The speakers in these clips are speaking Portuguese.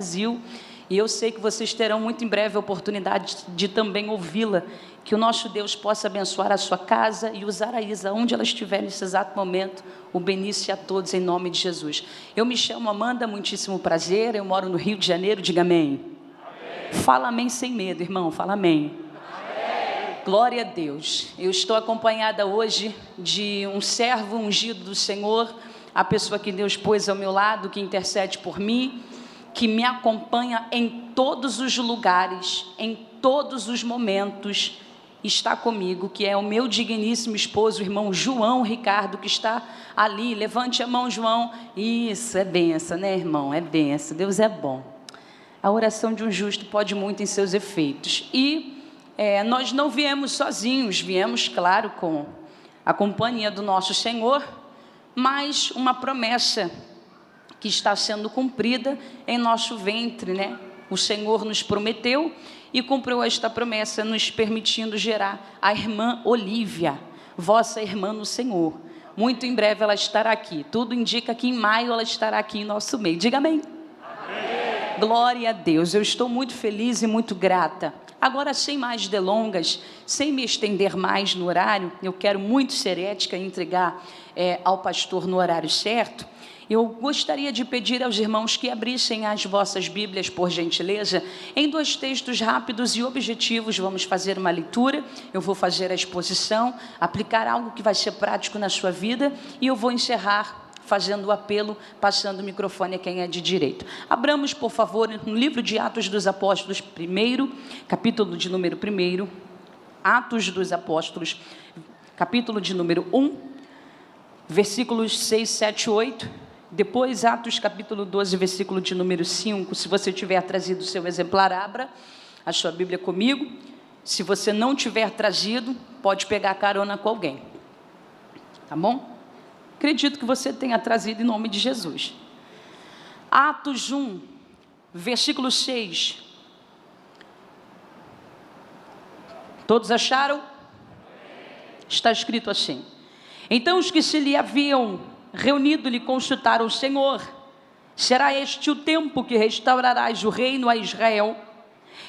Brasil, e eu sei que vocês terão muito em breve a oportunidade de também ouvi-la, que o nosso Deus possa abençoar a sua casa e usar a Isa onde ela estiver nesse exato momento, o Benício a todos em nome de Jesus. Eu me chamo Amanda, muitíssimo prazer, eu moro no Rio de Janeiro, diga amém. Amém. Fala amém sem medo, irmão, fala amém. Amém. Glória a Deus. Eu estou acompanhada hoje de um servo ungido do Senhor, a pessoa que Deus pôs ao meu lado, que intercede por mim, que me acompanha em todos os lugares, em todos os momentos, está comigo, que é o meu digníssimo esposo, o irmão João Ricardo, que está ali. Levante a mão, João. Isso, é benção, né, irmão? É benção, Deus é bom. A oração de um justo pode muito em seus efeitos. E nós não viemos sozinhos, viemos, claro, com a companhia do nosso Senhor, mas uma promessa que está sendo cumprida em nosso ventre, né? O Senhor nos prometeu e cumpriu esta promessa, nos permitindo gerar a irmã Olívia, vossa irmã no Senhor. Muito em breve ela estará aqui. Tudo indica que em maio ela estará aqui em nosso meio. Diga amém. Amém. Glória a Deus. Eu estou muito feliz e muito grata. Agora, sem mais delongas, sem me estender mais no horário, eu quero muito ser ética e entregar ao pastor no horário certo. Eu gostaria de pedir aos irmãos que abrissem as vossas Bíblias, por gentileza, em 2 textos rápidos e objetivos. Vamos fazer uma leitura, eu vou fazer a exposição, aplicar algo que vai ser prático na sua vida, e eu vou encerrar fazendo o apelo, passando o microfone a quem é de direito. Abramos, por favor, no livro de Atos dos Apóstolos, capítulo de número 1, Atos dos Apóstolos, capítulo de número 1, versículos 6, 7, 8... Depois, Atos capítulo 12, versículo de número 5, se você tiver trazido o seu exemplar, abra a sua Bíblia comigo. Se você não tiver trazido, pode pegar carona com alguém, tá bom? Acredito que você tenha trazido em nome de Jesus. Atos 1, versículo 6. Todos acharam? Está escrito assim: então os que se lhe haviam reunido lhe consultaram o Senhor: será este o tempo que restaurarás o reino a Israel?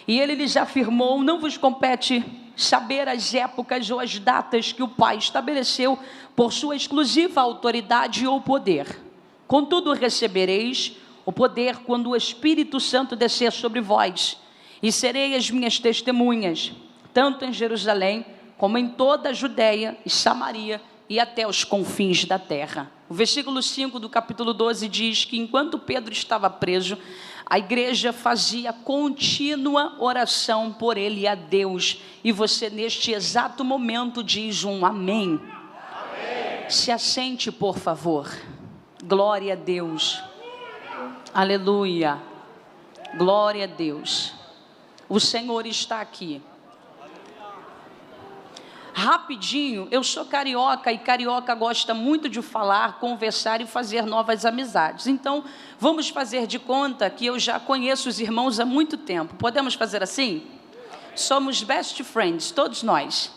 E ele lhes afirmou: não vos compete saber as épocas ou as datas que o Pai estabeleceu por sua exclusiva autoridade ou poder. Contudo, recebereis o poder quando o Espírito Santo descer sobre vós, e serei as minhas testemunhas, tanto em Jerusalém como em toda a Judeia e Samaria e até os confins da terra. O versículo 5 do capítulo 12 diz que enquanto Pedro estava preso, a igreja fazia contínua oração por ele a Deus. E você neste exato momento diz um amém. Amém. Se assente, por favor. Glória a Deus. Aleluia. Glória a Deus. O Senhor está aqui. Rapidinho, eu sou carioca e carioca gosta muito de falar, conversar e fazer novas amizades. Então, vamos fazer de conta que eu já conheço os irmãos há muito tempo. Podemos fazer assim? Somos best friends, todos nós.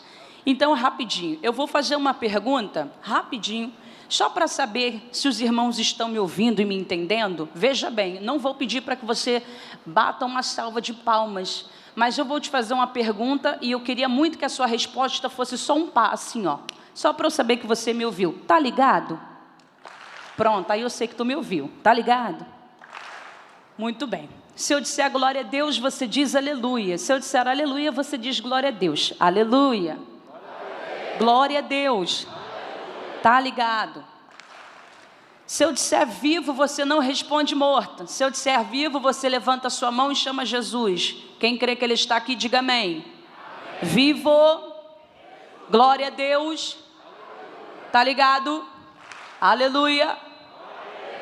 Então, rapidinho, eu vou fazer uma pergunta, rapidinho, só para saber se os irmãos estão me ouvindo e me entendendo. Veja bem, não vou pedir para que você bata uma salva de palmas, mas eu vou te fazer uma pergunta e eu queria muito que a sua resposta fosse só um pá, assim, ó. Só para eu saber que você me ouviu. Tá ligado? Pronto, aí eu sei que tu me ouviu. Tá ligado? Muito bem. Se eu disser glória a Deus, você diz aleluia. Se eu disser aleluia, você diz glória a Deus. Aleluia. Glória a Deus. Tá ligado? Se eu disser vivo, você não responde morto. Se eu disser vivo, você levanta a sua mão e chama Jesus. Quem crê que Ele está aqui, diga amém. Amém. Vivo. Glória a Deus. Tá ligado? Aleluia.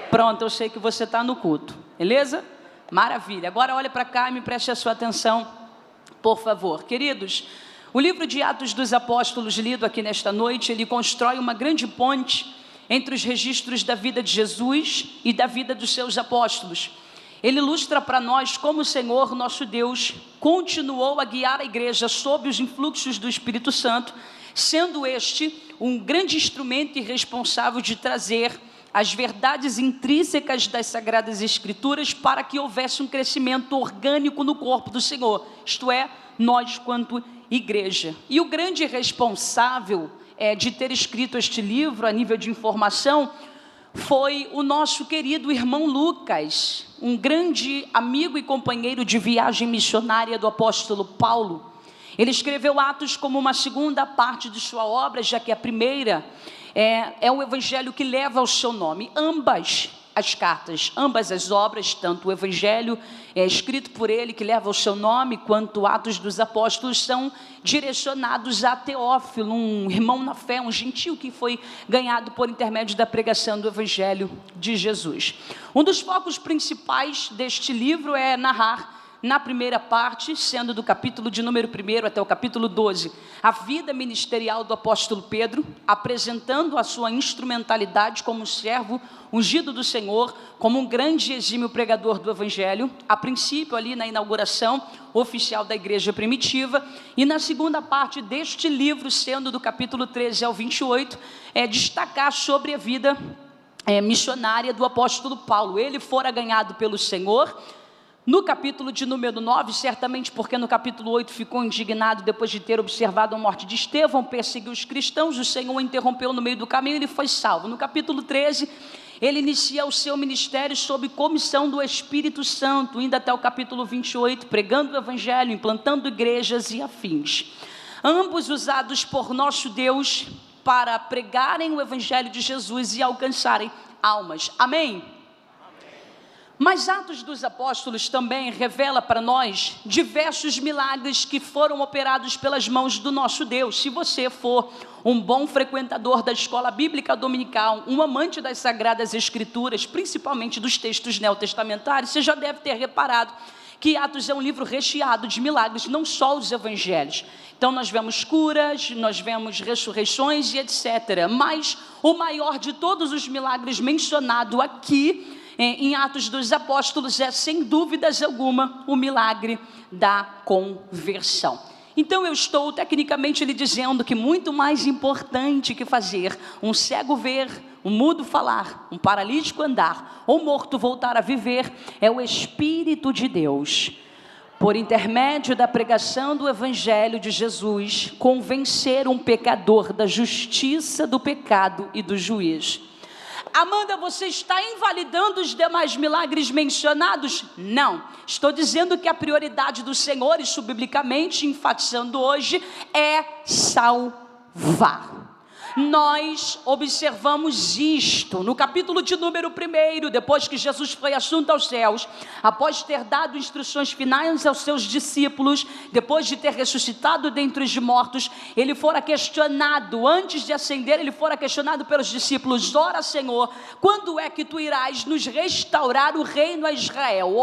Pronto, eu sei que você está no culto. Beleza? Maravilha. Agora olhe para cá e me preste a sua atenção, por favor. Queridos, o livro de Atos dos Apóstolos, lido aqui nesta noite, ele constrói uma grande ponte entre os registros da vida de Jesus e da vida dos seus apóstolos. Ele ilustra para nós como o Senhor, nosso Deus, continuou a guiar a igreja sob os influxos do Espírito Santo, sendo este um grande instrumento e responsável de trazer as verdades intrínsecas das Sagradas Escrituras para que houvesse um crescimento orgânico no corpo do Senhor, isto é, nós quanto igreja. E o grande responsável de ter escrito este livro a nível de informação foi o nosso querido irmão Lucas, um grande amigo e companheiro de viagem missionária do apóstolo Paulo. Ele escreveu Atos como uma segunda parte de sua obra, já que a primeira é o evangelho que leva o seu nome. Ambas as cartas, ambas as obras, tanto o evangelho escrito por ele, que leva o seu nome, quanto Atos dos Apóstolos, são direcionados a Teófilo, um irmão na fé, um gentio que foi ganhado por intermédio da pregação do evangelho de Jesus. Um dos focos principais deste livro é narrar, na primeira parte, sendo do capítulo de número 1 até o capítulo 12, a vida ministerial do apóstolo Pedro, apresentando a sua instrumentalidade como servo ungido do Senhor, como um grande e exímio pregador do evangelho, a princípio ali na inauguração oficial da igreja primitiva, e na segunda parte deste livro, sendo do capítulo 13 ao 28, destacar sobre a vida missionária do apóstolo Paulo. Ele fora ganhado pelo Senhor. No capítulo de número 9, certamente porque no capítulo 8 ficou indignado depois de ter observado a morte de Estevão, perseguiu os cristãos, o Senhor o interrompeu no meio do caminho e ele foi salvo. No capítulo 13, ele inicia o seu ministério sob comissão do Espírito Santo, indo até o capítulo 28, pregando o evangelho, implantando igrejas e afins. Ambos usados por nosso Deus para pregarem o evangelho de Jesus e alcançarem almas. Amém? Mas Atos dos Apóstolos também revela para nós diversos milagres que foram operados pelas mãos do nosso Deus. Se você for um bom frequentador da escola bíblica dominical, um amante das Sagradas Escrituras, principalmente dos textos neotestamentários, você já deve ter reparado que Atos é um livro recheado de milagres, não só os evangelhos. Então nós vemos curas, nós vemos ressurreições e etc. Mas o maior de todos os milagres mencionado aqui em Atos dos Apóstolos é, sem dúvidas alguma, o milagre da conversão. Então eu estou tecnicamente lhe dizendo que muito mais importante que fazer um cego ver, um mudo falar, um paralítico andar, ou morto voltar a viver, é o Espírito de Deus, por intermédio da pregação do Evangelho de Jesus, convencer um pecador da justiça, do pecado e do juízo. Amanda, você está invalidando os demais milagres mencionados? Não, estou dizendo que a prioridade do Senhor, isso biblicamente enfatizando hoje, é salvar. Nós observamos isto no capítulo de número 1, depois que Jesus foi assunto aos céus, após ter dado instruções finais aos seus discípulos, depois de ter ressuscitado dentre os mortos, ele fora questionado, antes de ascender, ele fora questionado pelos discípulos: ora, Senhor, quando é que tu irás nos restaurar o reino a Israel?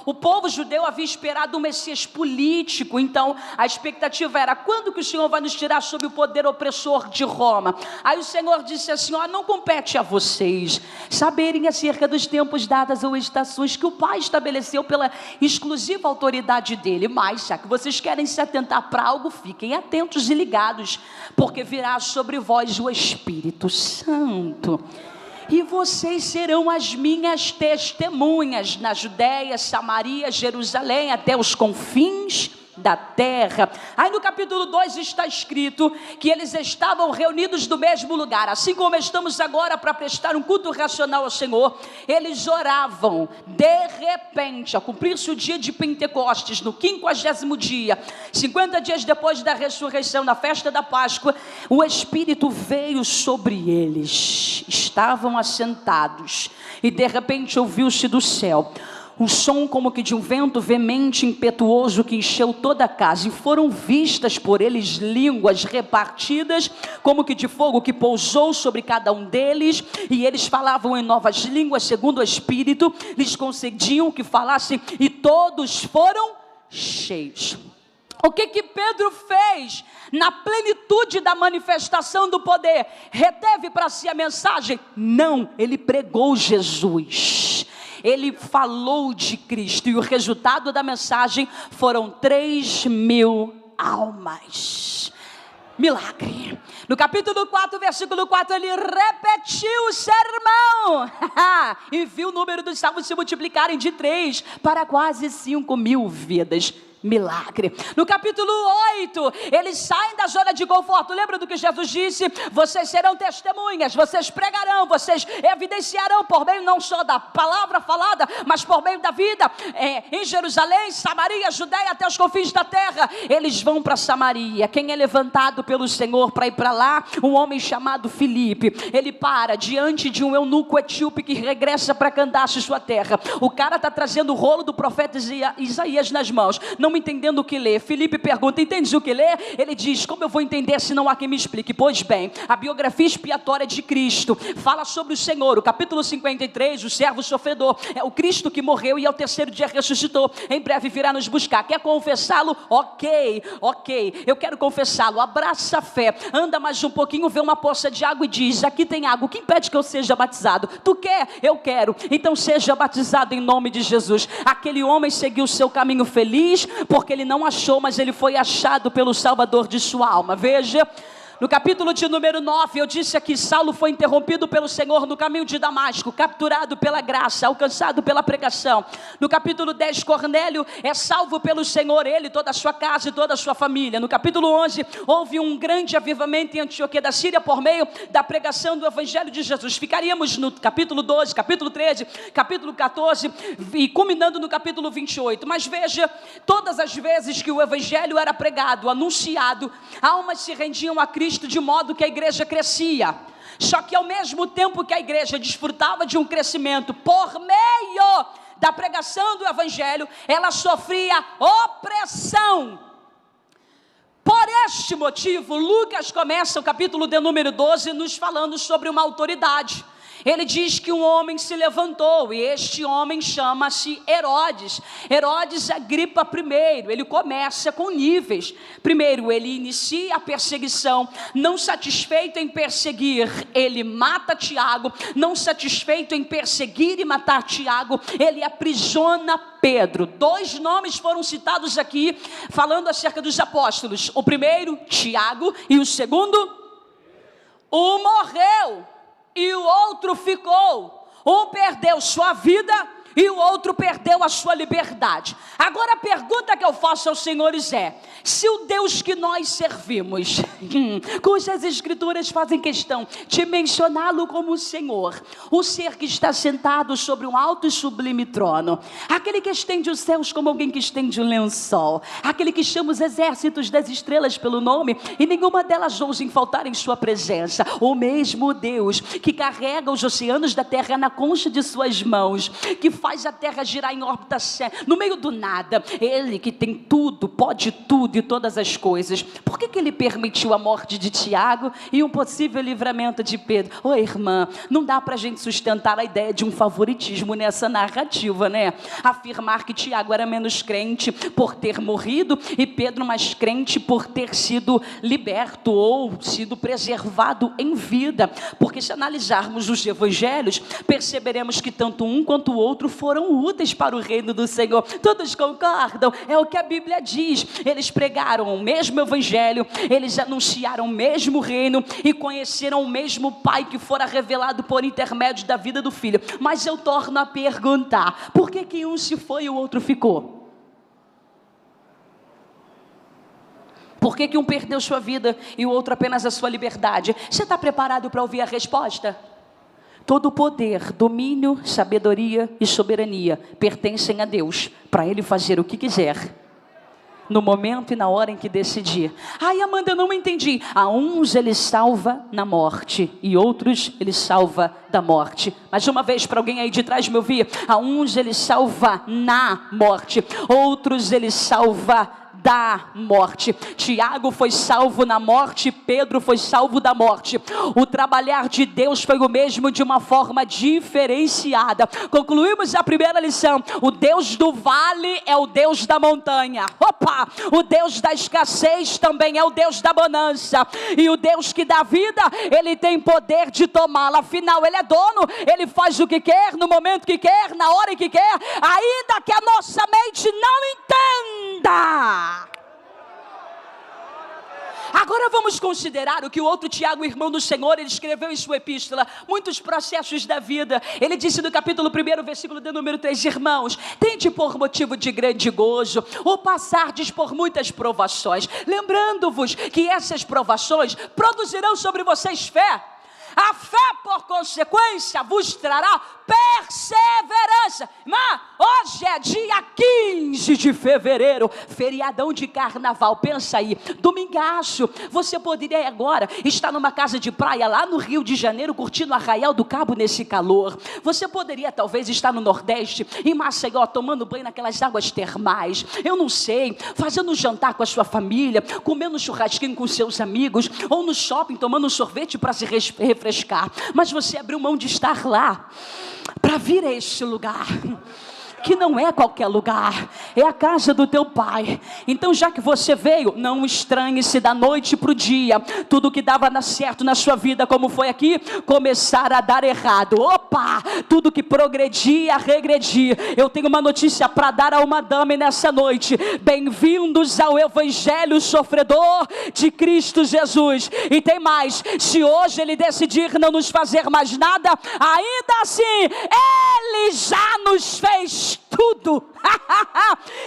O povo judeu havia esperado um Messias político, então a expectativa era: quando que o Senhor vai nos tirar sob o poder opressor de Roma? Aí o Senhor disse assim: não compete a vocês saberem acerca dos tempos, datas ou estações que o Pai estabeleceu pela exclusiva autoridade dele, mas já que vocês querem se atentar para algo, fiquem atentos e ligados, porque virá sobre vós o Espírito Santo, e vocês serão as minhas testemunhas na Judéia, Samaria, Jerusalém, até os confins da terra. Aí no capítulo 2 está escrito que eles estavam reunidos no mesmo lugar, assim como estamos agora para prestar um culto racional ao Senhor. Eles oravam. De repente, ao cumprir-se o dia de Pentecostes, no 50º dia, 50 dias depois da ressurreição, na festa da Páscoa, o Espírito veio sobre eles. Estavam assentados e de repente ouviu-se do céu um som como que de um vento veemente, impetuoso, que encheu toda a casa, e foram vistas por eles línguas repartidas, como que de fogo, que pousou sobre cada um deles, e eles falavam em novas línguas, segundo o Espírito lhes concediam que falassem, e todos foram cheios. O que Pedro fez na plenitude da manifestação do poder? Reteve para si a mensagem? Não, ele pregou Jesus. Ele falou de Cristo, e o resultado da mensagem foram 3.000 almas. milagre. No capítulo 4, versículo 4, ele repetiu o sermão e viu o número dos salvos se multiplicarem de 3 para quase 5.000 vidas. Milagre. No capítulo 8, eles saem da zona de conforto. Lembra do que Jesus disse? Vocês serão testemunhas, vocês pregarão, vocês evidenciarão por meio não só da palavra falada, mas por meio da vida, em Jerusalém, Samaria, Judeia, até os confins da terra. Eles vão para Samaria. Quem é levantado pelo Senhor para ir para lá? Um homem chamado Filipe. Ele para diante de um eunuco etíope que regressa para Candace, sua terra. O cara está trazendo o rolo do profeta Isaías nas mãos, não entendendo o que ler. Filipe pergunta: entendes o que ler? Ele diz: como eu vou entender se não há quem me explique? Pois bem, a biografia expiatória de Cristo fala sobre o Senhor. O capítulo 53, o servo sofredor, é o Cristo que morreu e ao terceiro dia ressuscitou. Em breve virá nos buscar. Quer confessá-lo? Ok, eu quero confessá-lo. Abraça a fé, anda mais um pouquinho, vê uma poça de água e diz: aqui tem água, o que impede que eu seja batizado? Tu quer? Eu quero. Então seja batizado em nome de Jesus. Aquele homem seguiu o seu caminho feliz, porque ele não achou, mas ele foi achado pelo Salvador de sua alma. Veja, no capítulo de número 9, eu disse aqui: Saulo foi interrompido pelo Senhor no caminho de Damasco, capturado pela graça, alcançado pela pregação. No capítulo 10, Cornélio é salvo pelo Senhor, ele, toda a sua casa e toda a sua família. No capítulo 11, houve um grande avivamento em Antioquia da Síria por meio da pregação do Evangelho de Jesus. Ficaríamos no capítulo 12, capítulo 13, capítulo 14 e culminando no capítulo 28. Mas veja, todas as vezes que o Evangelho era pregado, anunciado, almas se rendiam a Cristo, de modo que a igreja crescia. Só que ao mesmo tempo que a igreja desfrutava de um crescimento por meio da pregação do Evangelho, ela sofria opressão. Por este motivo, Lucas começa o capítulo de número 12 nos falando sobre uma autoridade. Ele diz que um homem se levantou, e este homem chama-se Herodes. Herodes Agripa I. Ele começa com níveis. Primeiro, ele inicia a perseguição. Não satisfeito em perseguir, ele mata Tiago. Não satisfeito em perseguir e matar Tiago, ele aprisiona Pedro. 2 nomes foram citados aqui, falando acerca dos apóstolos. O primeiro, Tiago, e o segundo, um morreu e o outro ficou. Um perdeu sua vida e o outro perdeu a sua liberdade. Agora a pergunta que eu faço aos senhores é: se o Deus que nós servimos, cujas escrituras fazem questão de mencioná-lo como o Senhor, o ser que está sentado sobre um alto e sublime trono, aquele que estende os céus como alguém que estende um lençol, aquele que chama os exércitos das estrelas pelo nome e nenhuma delas ousa faltar em sua presença, o mesmo Deus que carrega os oceanos da terra na concha de suas mãos, que faz a terra girar em órbita no meio do nada, ele que tem tudo, pode tudo e todas as coisas, por que ele permitiu a morte de Tiago e um possível livramento de Pedro? Ô irmã, não dá pra gente sustentar a ideia de um favoritismo nessa narrativa, né? Afirmar que Tiago era menos crente por ter morrido e Pedro mais crente por ter sido liberto ou sido preservado em vida, porque se analisarmos os evangelhos, perceberemos que tanto um quanto o outro foram úteis para o reino do Senhor. Todos concordam? É o que a Bíblia diz. Eles pregaram o mesmo evangelho, eles anunciaram o mesmo reino e conheceram o mesmo Pai que fora revelado por intermédio da vida do Filho. Mas eu torno a perguntar: por que um se foi e o outro ficou? Por que um perdeu sua vida e o outro apenas a sua liberdade? Você está preparado para ouvir a resposta? Todo poder, domínio, sabedoria e soberania pertencem a Deus, para Ele fazer o que quiser, no momento e na hora em que decidir. Ai, Amanda, eu não entendi. A uns Ele salva na morte e outros Ele salva da morte. Mais uma vez, para alguém aí de trás me ouvir: a uns Ele salva na morte, outros Ele salva da morte. Tiago foi salvo na morte, Pedro foi salvo da morte. O trabalhar de Deus foi o mesmo, de uma forma diferenciada. Concluímos a primeira lição: o Deus do vale é o Deus da montanha. Opa! O Deus da escassez também é o Deus da bonança. E o Deus que dá vida, Ele tem poder de tomá-la. Afinal, Ele é dono, Ele faz o que quer, no momento que quer, na hora que quer, ainda que a nossa mente não entenda. Agora vamos Vamos considerar o que o outro Tiago, irmão do Senhor, ele escreveu em sua epístola, muitos processos da vida. Ele disse no capítulo 1, versículo de número 3, irmãos, tende por motivo de grande gozo, o passardes por muitas provações, lembrando-vos que essas provações produzirão sobre vocês fé. A fé, por consequência, vos trará perseverança. Mas hoje é dia 15 de fevereiro, feriadão de carnaval. Pensa aí, domingaço. Você poderia agora estar numa casa de praia lá no Rio de Janeiro, curtindo Arraial do Cabo nesse calor. Você poderia talvez estar no Nordeste, em Maceió, tomando banho naquelas águas termais. Eu não sei, fazendo um jantar com a sua família, comendo um churrasquinho com seus amigos, ou no shopping tomando um sorvete para se refrescar. Mas você abriu mão de estar lá para vir a este lugar, que não é qualquer lugar, é a casa do teu pai. Então, já que você veio, não estranhe-se da noite para o dia, tudo que dava certo na sua vida, como foi aqui, começar a dar errado. Opa, tudo que progredia, regredir. Eu tenho uma notícia para dar a uma dama nessa noite: bem-vindos ao Evangelho sofredor de Cristo Jesus. E tem mais, se hoje ele decidir não nos fazer mais nada, ainda assim, ele já nos fez tudo.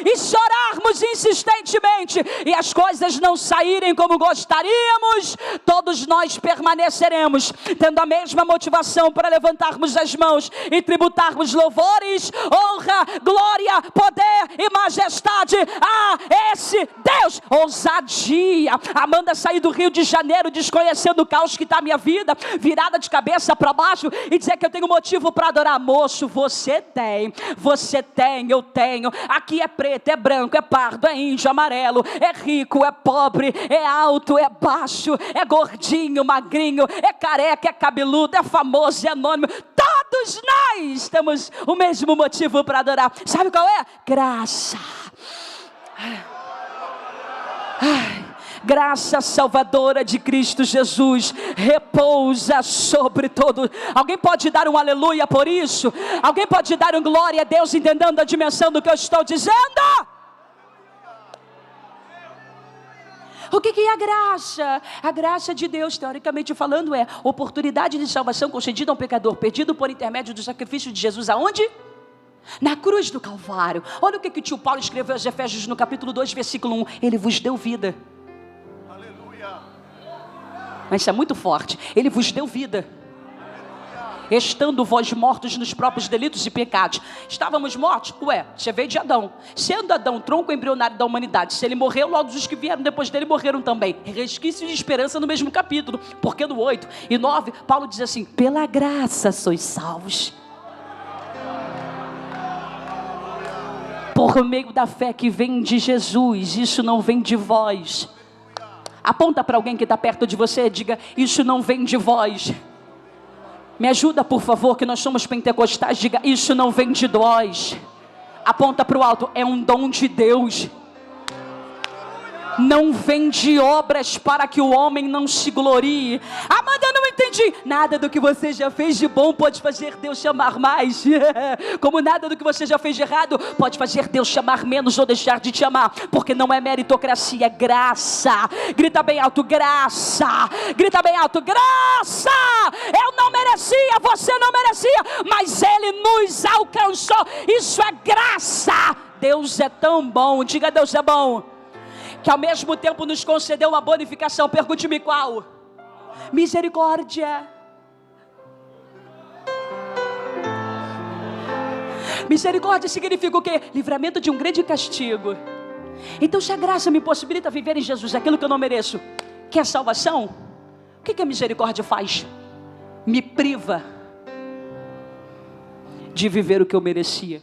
E chorarmos insistentemente e as coisas não saírem como gostaríamos, todos nós permaneceremos tendo a mesma motivação para levantarmos as mãos e tributarmos louvores, honra, glória, poder e majestade a esse Deus. Ousadia. Amanda saiu do Rio de Janeiro desconhecendo o caos que está a minha vida, virada de cabeça para baixo, e dizer que eu tenho motivo para adorar. Moço, você tem, eu tenho. Aqui é preto, é branco, é pardo, é índio, amarelo, é rico, é pobre, é alto, é baixo, é gordinho, magrinho, é careca, é cabeludo, é famoso, é anônimo. Todos nós temos o mesmo motivo para adorar. Sabe qual é? Graça. Graça salvadora de Cristo Jesus repousa sobre todo. Alguém pode dar um aleluia por isso? Alguém pode dar um glória a Deus, entendendo a dimensão do que eu estou dizendo? O que é a graça? A graça de Deus, teoricamente falando, é oportunidade de salvação concedida a um pecador perdido por intermédio do sacrifício de Jesus. Aonde? Na cruz do Calvário. Olha o que o tio Paulo escreveu aos Efésios no capítulo 2, versículo 1. Ele vos deu vida. Mas isso é muito forte. Ele vos deu vida, estando vós mortos nos próprios delitos e pecados. Estávamos mortos? Ué, você veio de Adão. Sendo Adão tronco embrionário da humanidade, se ele morreu, logo os que vieram depois dele morreram também. Resquício de esperança no mesmo capítulo, porque no 8 e 9 Paulo diz assim: pela graça sois salvos, por meio da fé que vem de Jesus. Isso não vem de vós. Aponta para alguém que está perto de você e diga: isso não vem de vós. Me ajuda, por favor, que nós somos pentecostais. Diga: isso não vem de nós. Aponta para o alto: é um dom de Deus. Não vem de obras para que o homem não se glorie. Amanda, eu não entendi. Nada do que você já fez de bom pode fazer Deus chamar mais. Como nada do que você já fez de errado pode fazer Deus chamar menos ou deixar de te amar. Porque não é meritocracia, é graça. Grita bem alto: graça. Grita bem alto: graça. Eu não merecia, você não merecia, mas Ele nos alcançou. Isso é graça. Deus é tão bom. Diga: Deus é bom, que ao mesmo tempo nos concedeu uma bonificação. Pergunte-me qual? Misericórdia. Misericórdia significa o quê? Livramento de um grande castigo. Então, se a graça me possibilita viver em Jesus aquilo que eu não mereço, que é salvação, o que a misericórdia faz? Me priva de viver o que eu merecia.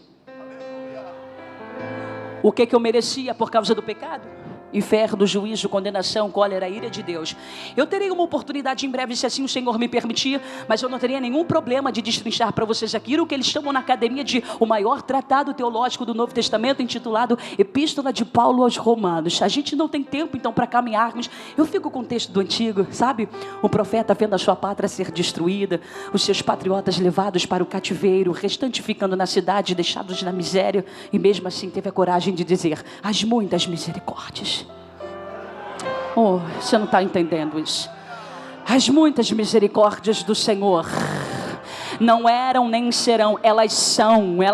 O que eu merecia por causa do pecado? Inferno, juízo, condenação, cólera, ira de Deus. Eu terei uma oportunidade em breve, se assim o Senhor me permitir, mas eu não teria nenhum problema de destrinchar para vocês aqui o que eles chamam na academia de o maior tratado teológico do Novo Testamento, intitulado Epístola de Paulo aos Romanos. A gente não tem tempo então para caminharmos. Eu fico com o texto do Antigo, sabe? O profeta vendo a sua pátria ser destruída, os seus patriotas levados para o cativeiro, o restante ficando na cidade, deixados na miséria, e mesmo assim teve a coragem de dizer: as muitas misericórdias. Oh, você não está entendendo isso. As muitas misericórdias do Senhor não eram nem serão, elas são o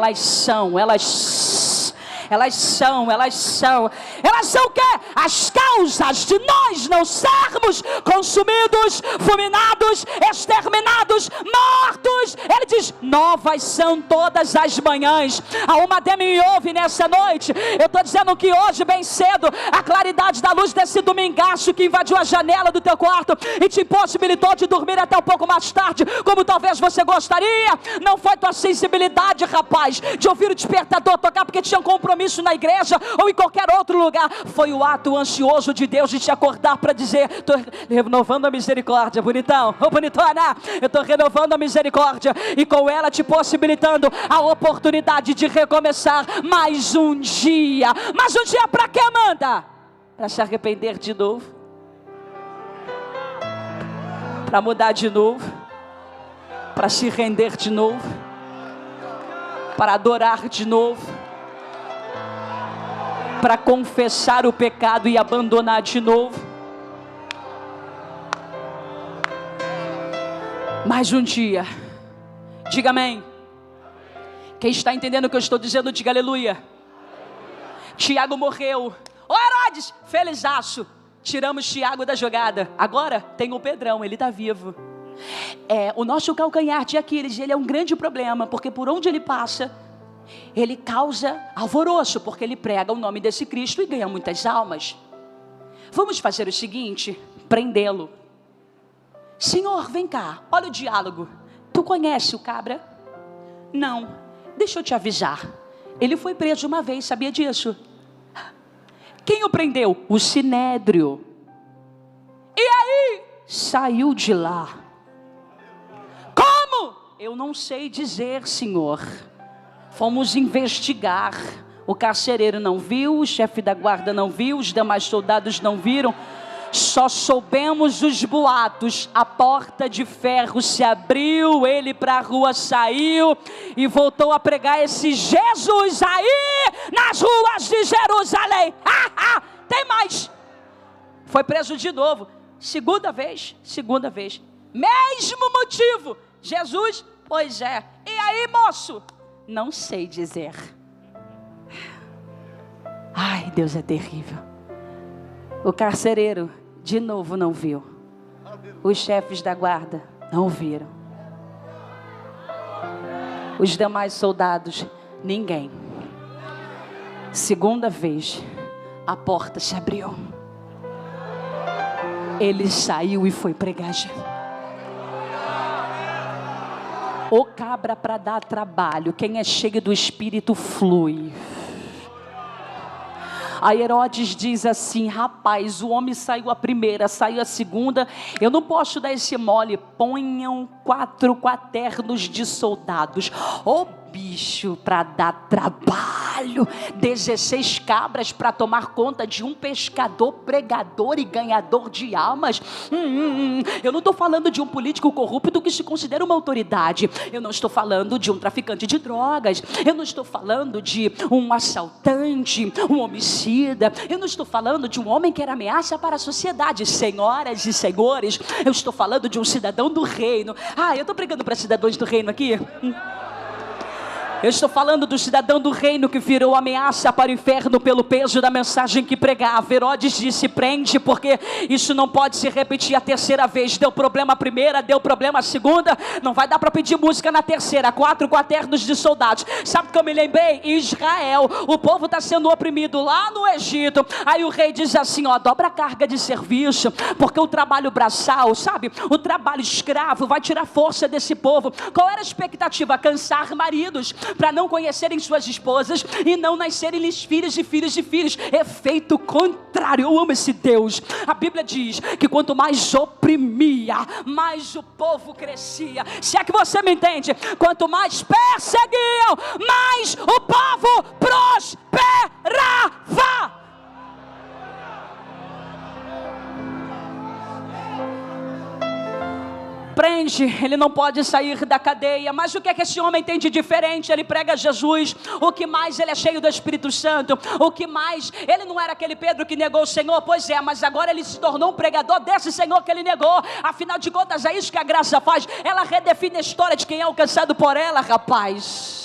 quê? As causas de nós não sermos consumidos, fulminados, exterminados, mortos. Ele diz, novas são todas as manhãs. A uma me ouve nessa noite. Eu estou dizendo que hoje, bem cedo, a claridade da luz desse domingaço que invadiu a janela do teu quarto e te impossibilitou de dormir até um pouco mais tarde, como talvez você gostaria, não foi tua sensibilidade, rapaz, de ouvir o despertador tocar porque tinha um compromisso na igreja ou em qualquer outro lugar. Foi o ato ansioso de Deus de te acordar para dizer, estou renovando a misericórdia, bonitão, ô bonitona, eu estou renovando a misericórdia e com ela te possibilitando a oportunidade de recomeçar mais um dia. Mas um dia para quê, Amanda? Para se arrepender de novo, para mudar de novo, para se render de novo, para adorar de novo, para confessar o pecado e abandonar de novo. Mais um dia. Diga amém. Quem está entendendo o que eu estou dizendo, diga aleluia. Tiago morreu. Ô Herodes, felizaço. Tiramos Tiago da jogada. Agora tem o Pedrão, ele está vivo. O nosso calcanhar de Aquiles, ele é um grande problema, porque por onde ele passa, ele causa alvoroço, porque ele prega o nome desse Cristo e ganha muitas almas. Vamos fazer o seguinte, prendê-lo. Senhor, vem cá, olha o diálogo. Tu conhece o cabra? Não, deixa eu te avisar. Ele foi preso uma vez, sabia disso? Quem o prendeu? O Sinédrio. E aí? Saiu de lá. Como? Eu não sei dizer, Senhor. Fomos investigar. O carcereiro não viu, o chefe da guarda não viu, os demais soldados não viram. Só soubemos os boatos. A porta de ferro se abriu, ele para a rua saiu e voltou a pregar esse Jesus aí nas ruas de Jerusalém. Tem mais. Foi preso de novo. Segunda vez. Mesmo motivo. Jesus, pois é. E aí, moço? Não sei dizer. Ai, Deus é terrível. O carcereiro, de novo, não viu. Os chefes da guarda não viram. Os demais soldados, ninguém. Segunda vez, a porta se abriu. Ele saiu e foi pregar. O cabra para dar trabalho. Quem é cheio do Espírito flui. Aí Herodes diz assim, rapaz, o homem saiu a primeira, saiu a segunda, eu não posso dar esse mole, ponham 4 quaternos de soldados. Bicho, para dar trabalho, 16 cabras para tomar conta de um pescador, pregador e ganhador de almas. Eu não estou falando de um político corrupto que se considera uma autoridade. Eu não estou falando de um traficante de drogas. Eu não estou falando de um assaltante, um homicida. Eu não estou falando de um homem que era ameaça para a sociedade. Senhoras e senhores, eu estou falando de um cidadão do reino. Eu estou pregando para cidadãos do reino aqui. Eu estou falando do cidadão do reino que virou ameaça para o inferno pelo peso da mensagem que pregava. Herodes disse, prende, porque isso não pode se repetir a terceira vez. Deu problema a primeira, deu problema a segunda, não vai dar para pedir música na terceira. 4 quaternos de soldados. Sabe o que eu me lembrei? Israel, o povo está sendo oprimido lá no Egito. Aí o rei diz assim, dobra a carga de serviço, porque o trabalho braçal, sabe, o trabalho escravo vai tirar força desse povo. Qual era a expectativa? Cansar maridos, para não conhecerem suas esposas e não nascerem-lhes filhos e filhos de filhos. Efeito contrário. Eu amo esse Deus. A Bíblia diz que quanto mais oprimia, mais o povo crescia. Se é que você me entende, quanto mais perseguiam, mais o povo prosperava. entende, ele não pode sair da cadeia. Mas o que é que esse homem tem de diferente? Ele prega Jesus. O que mais? Ele é cheio do Espírito Santo. O que mais? Ele não era aquele Pedro que negou o Senhor. Pois é, mas agora ele se tornou um pregador desse Senhor que ele negou. Afinal de contas, é isso que a graça faz. Ela redefine a história de quem é alcançado por ela, rapaz.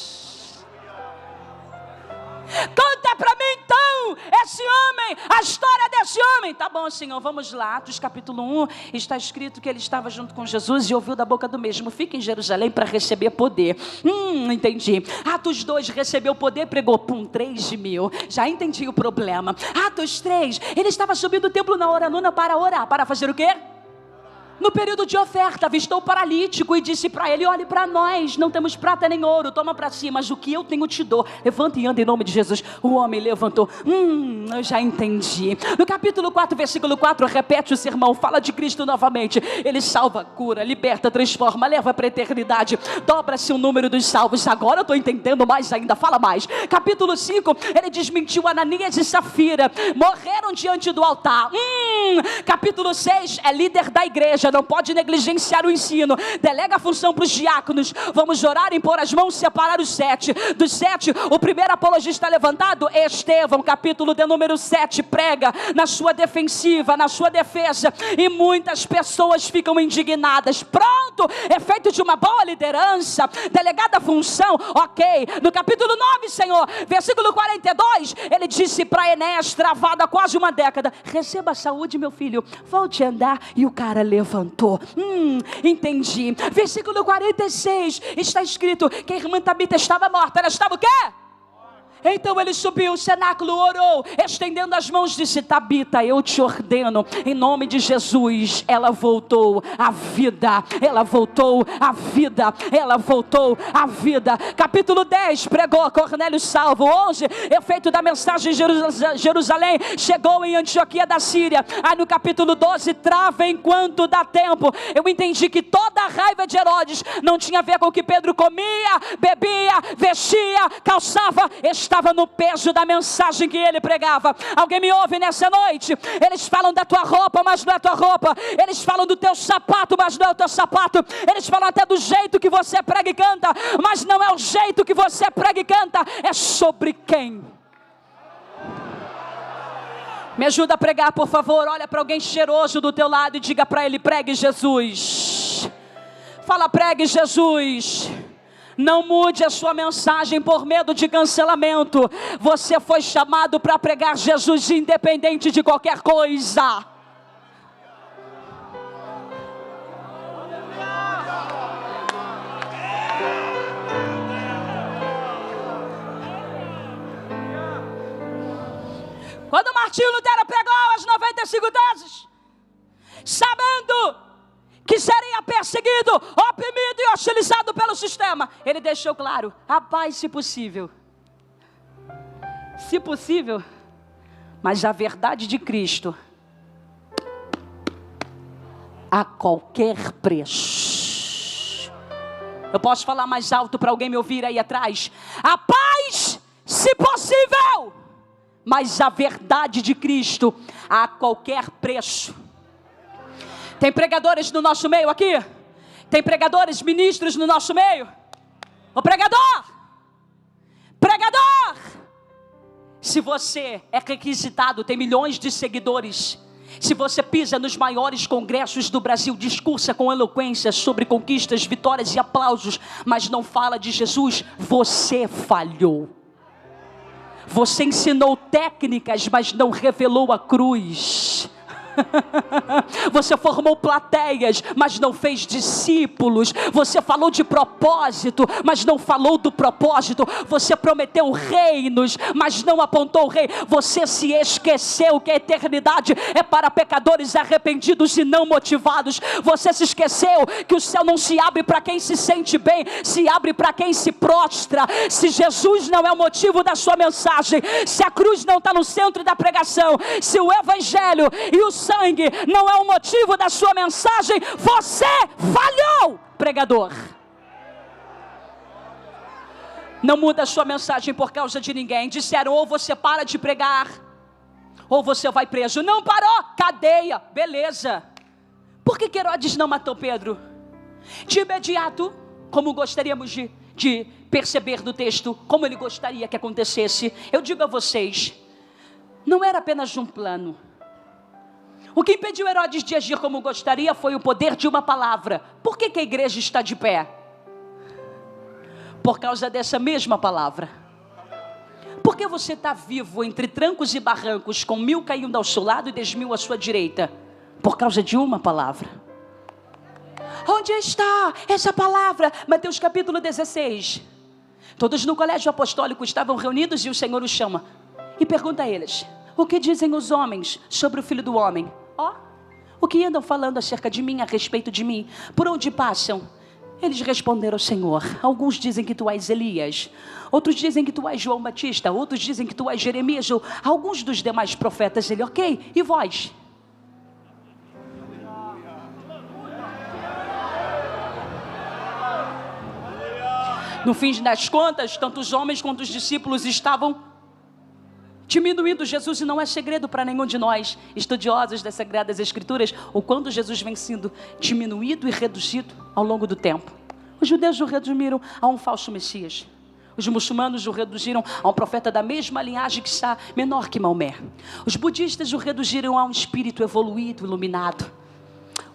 Conta para mim então, esse homem, a história desse homem. Tá bom, Senhor, vamos lá. Atos capítulo 1, está escrito que ele estava junto com Jesus e ouviu da boca do mesmo: fica em Jerusalém para receber poder. Entendi. Atos 2, recebeu poder, pregou, 3.000. Já entendi o problema. Atos 3, ele estava subindo o templo na hora nona para orar. Para fazer o quê? No período de oferta, avistou o paralítico e disse para ele: olhe para nós, não temos prata nem ouro, toma para si, mas o que eu tenho te dou. Levanta e anda em nome de Jesus. O homem levantou. Eu já entendi. No capítulo 4, versículo 4, repete o sermão, fala de Cristo novamente. Ele salva, cura, liberta, transforma, leva para a eternidade. Dobra-se o número dos salvos. Agora eu estou entendendo mais ainda, fala mais. Capítulo 5, ele desmentiu Ananias e Safira, morreram diante do altar. Capítulo 6, é líder da igreja, não pode negligenciar o ensino, delega a função para os diáconos. Vamos orar, impor as mãos, separar os 7. Dos 7, o primeiro apologista levantado, Estevão, capítulo de número 7, prega na sua defensiva, na sua defesa, e muitas pessoas ficam indignadas. Pronto, efeito de uma boa liderança, delegada a função, ok. No capítulo 9, Senhor, versículo 42, ele disse para Enéas, travado há quase uma década: receba a saúde, meu filho, volte a andar. E o cara levantou. Entendi. Versículo 46, está escrito que a irmã Tabita estava morta. Ela estava o quê? Então ele subiu o cenáculo, orou, estendendo as mãos, disse: Tabita, eu te ordeno, em nome de Jesus. Ela voltou à vida, ela voltou à vida, ela voltou à vida. Capítulo 10, pregou, Cornélio salvo. 11, efeito da mensagem em Jerusalém, chegou em Antioquia da Síria. Aí no capítulo 12, trava enquanto dá tempo. Eu entendi que toda a raiva de Herodes não tinha a ver com o que Pedro comia, bebia, vestia, calçava, estava no peso da mensagem que ele pregava. Alguém me ouve nessa noite? Eles falam da tua roupa, mas não é tua roupa. Eles falam do teu sapato, mas não é o teu sapato. Eles falam até do jeito que você prega e canta, mas não é o jeito que você prega e canta. É sobre quem? Me ajuda a pregar, por favor. Olha para alguém cheiroso do teu lado e diga para ele: pregue Jesus. Fala: pregue Jesus. Não mude a sua mensagem por medo de cancelamento. Você foi chamado para pregar Jesus independente de qualquer coisa. Quando Martinho Lutero pregou as 95 teses, sabendo que seria perseguido, oprimido e hostilizado pelo sistema, ele deixou claro: rapaz, se possível, mas a verdade de Cristo a qualquer preço. Eu posso falar mais alto para alguém me ouvir aí atrás? A paz, se possível, mas a verdade de Cristo a qualquer preço. Tem pregadores no nosso meio aqui? Tem pregadores, ministros no nosso meio? Ô pregador! Pregador! Se você é requisitado, tem milhões de seguidores, se você pisa nos maiores congressos do Brasil, discursa com eloquência sobre conquistas, vitórias e aplausos, mas não fala de Jesus, você falhou. Você ensinou técnicas, mas não revelou a cruz. Você formou plateias, mas não fez discípulos. Você falou de propósito, mas não falou do propósito. Você prometeu reinos, mas não apontou o rei. Você se esqueceu que a eternidade é para pecadores arrependidos e não motivados. Você se esqueceu que o céu não se abre para quem se sente bem, se abre para quem se prostra. Se Jesus não é o motivo da sua mensagem, se a cruz não está no centro da pregação, se o evangelho e o sangue não é o motivo da sua mensagem, você falhou, pregador. Não muda a sua mensagem por causa de ninguém. Disseram: ou você para de pregar, ou você vai preso. Não parou, cadeia, beleza. Por que Herodes não matou Pedro? De imediato, como gostaríamos de perceber do texto, como ele gostaria que acontecesse, eu digo a vocês, não era apenas um plano. O que impediu Herodes de agir como gostaria foi o poder de uma palavra. Por que a igreja está de pé? Por causa dessa mesma palavra. Por que você está vivo entre trancos e barrancos, com 1000 caindo ao seu lado e 10.000 à sua direita? Por causa de uma palavra. Onde está essa palavra? Mateus capítulo 16. Todos no colégio apostólico estavam reunidos e o Senhor os chama e pergunta a eles: o que dizem os homens sobre o Filho do Homem? O que andam falando acerca de mim, a respeito de mim? Por onde passam? Eles responderam ao Senhor: alguns dizem que tu és Elias, outros dizem que tu és João Batista, outros dizem que tu és Jeremias, ou alguns dos demais profetas. Ele: ok, e vós? No fim das contas, tanto os homens quanto os discípulos estavam diminuindo Jesus, e não é segredo para nenhum de nós, estudiosos das Sagradas Escrituras, o quanto Jesus vem sendo diminuído e reduzido ao longo do tempo. Os judeus o reduziram a um falso Messias. Os muçulmanos o reduziram a um profeta da mesma linhagem que está menor que Maomé. Os budistas o reduziram a um espírito evoluído, iluminado.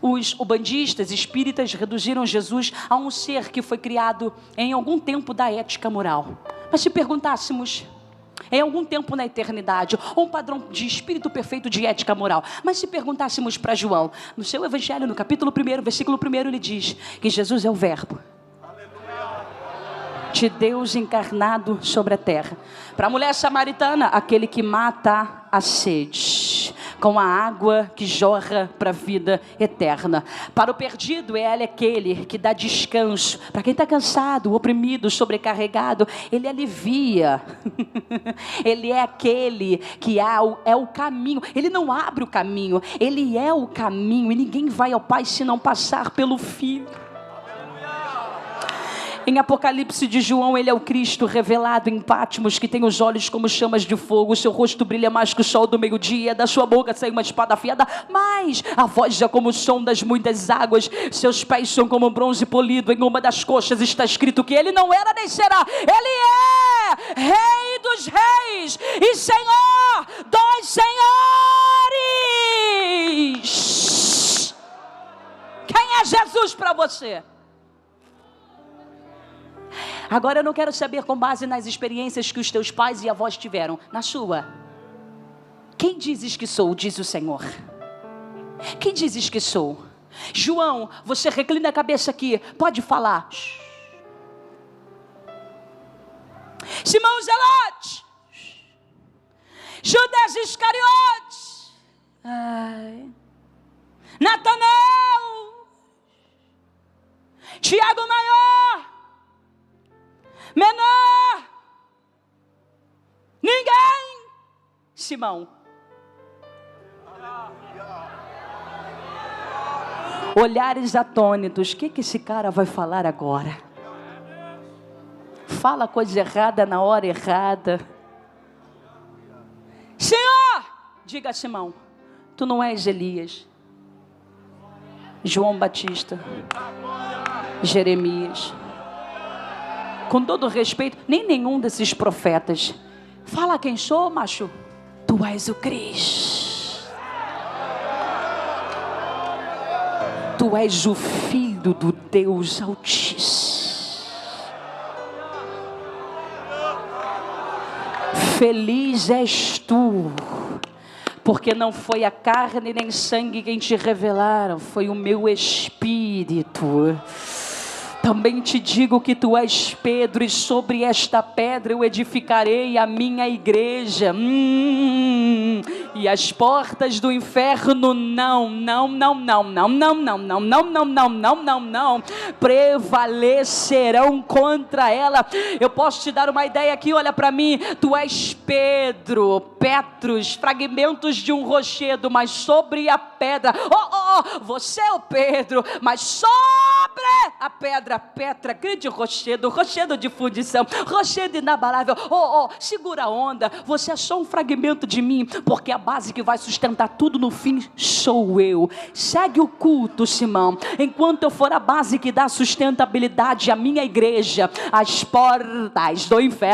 Os ubandistas, espíritas, reduziram Jesus a um ser que foi criado em algum tempo da ética moral. Mas se perguntássemos, em algum tempo na eternidade, ou um padrão de espírito perfeito de ética moral. Mas se perguntássemos para João, no seu evangelho, no capítulo 1, versículo 1, ele diz que Jesus é o verbo de Deus encarnado sobre a terra. Para a mulher samaritana, aquele que mata a sede com a água que jorra para a vida eterna. Para o perdido, ele é aquele que dá descanso. Para quem está cansado, oprimido, sobrecarregado, ele alivia. Ele é aquele que é o caminho. Ele não abre o caminho, ele é o caminho, e ninguém vai ao Pai se não passar pelo Filho. Em Apocalipse de João, ele é o Cristo revelado em Patmos, que tem os olhos como chamas de fogo, o seu rosto brilha mais que o sol do meio-dia, da sua boca sai uma espada afiada, mas a voz é como o som das muitas águas, seus pés são como bronze polido, em uma das coxas está escrito que ele não era nem será, ele é Rei dos reis e Senhor dos senhores. Quem é Jesus para você? Agora eu não quero saber com base nas experiências que os teus pais e avós tiveram. Na sua. Quem dizes que sou, diz o Senhor. Quem dizes que sou? João, você reclina a cabeça aqui. Pode falar. Simão Zelote. Judas Iscariotes. Natanael. Tiago Maior. Menor, ninguém, Simão. Olhares atônitos, o que esse cara vai falar agora? Fala coisa errada na hora errada. Senhor, diga a Simão, tu não és Elias, João Batista, Jeremias. Com todo respeito, nem nenhum desses profetas. Fala quem sou, macho. Tu és o Cristo. Tu és o Filho do Deus Altíssimo. Feliz és tu, porque não foi a carne nem sangue quem te revelaram, foi o meu Espírito. Também te digo que tu és Pedro, e sobre esta pedra eu edificarei a minha igreja. E as portas do inferno não prevalecerão contra ela. Eu posso te dar uma ideia aqui, olha para mim. Tu és Pedro, Petros, fragmentos de um rochedo, mas sobre a pedra. Você é o Pedro, mas sobre a pedra, Petra, grande rochedo de fundição, rochedo inabalável. Segura a onda, você é só um fragmento de mim, porque a base que vai sustentar tudo no fim sou eu. Segue o culto, Simão. Enquanto eu for a base que dá sustentabilidade à minha igreja, as portas do inferno